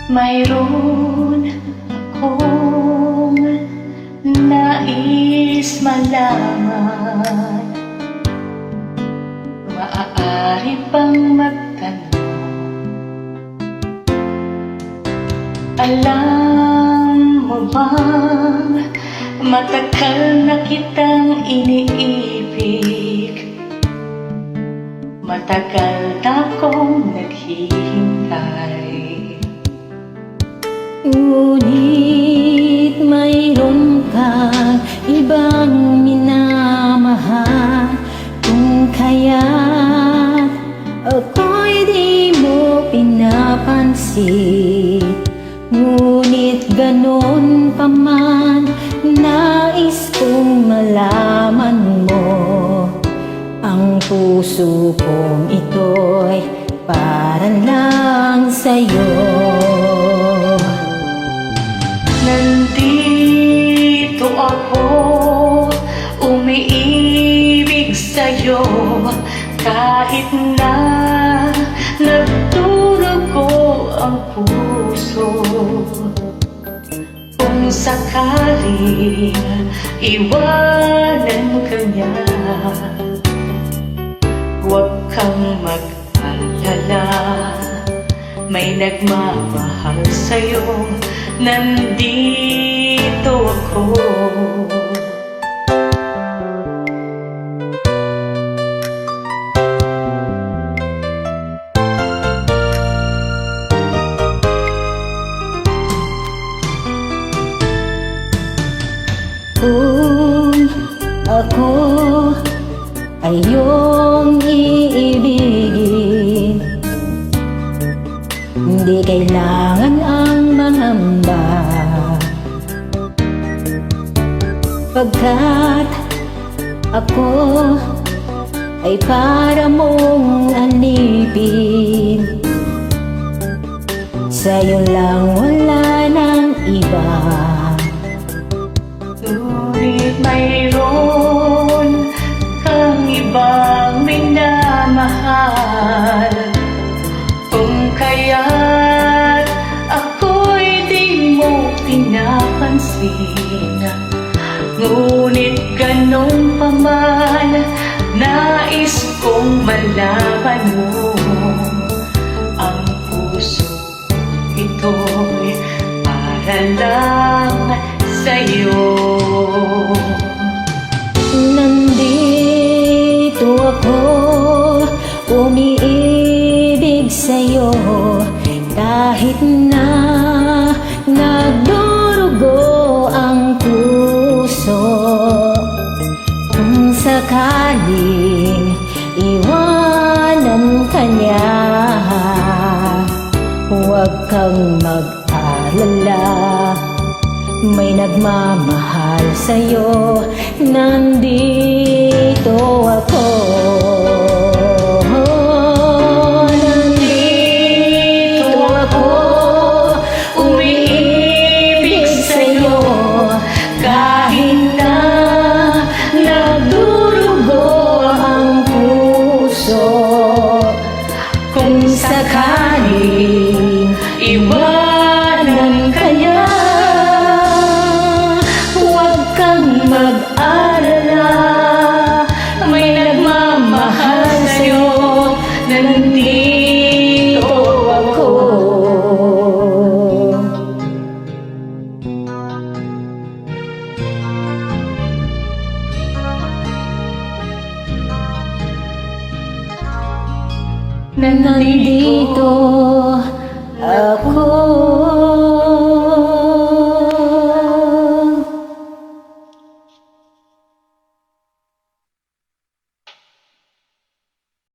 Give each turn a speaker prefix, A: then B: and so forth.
A: Mayroon akong nais malaman. Maaari bang magtanong? Alam mo bang matagal na kitang iniibig? Matagal na akong naghihintay.
B: Ngunit mayroon kang ibang minamahal. Kung kaya't ako'y di mo pinapansin. Ngunit ganon pa man, nais kong malaman mo. Ang puso kong ito'y para lang sa'yo.
A: Nandito ako, umiibig sa'yo, kahit na nagdurugo ang puso. Kung sakaling iwanan ka niya, huwag kang mag-alala, may nagmamahal sa'yo. Nandito ako.
B: Kung ako ay iyong iibigin, hindi kailangan ang mangamba, pagkat ako ay para mong alipin. Sa'yo lang, wala nang iba.
A: Ngunit mayroon kang ibang minamahal. Kung kaya't ako'y di mo pinapansin. Ngunit ganun pa man, nais kong malaman mo. Ang puso ito'y para lang sa'yo.
B: Nandito ako, umiibig sa'yo, kahit na nagdurugo ang puso. Kung sakaling iwanan ka niya, huwag kang mag-alala, may nagmamahal sa'yo. Nandito ako. Nandito ako, umiibig sa'yo, kahit na nagdurugo ang puso. Kung sakaling iwanan ka niya, mag-alala, may nagmamahal sa'yo. Nandito ako. Nandito ako.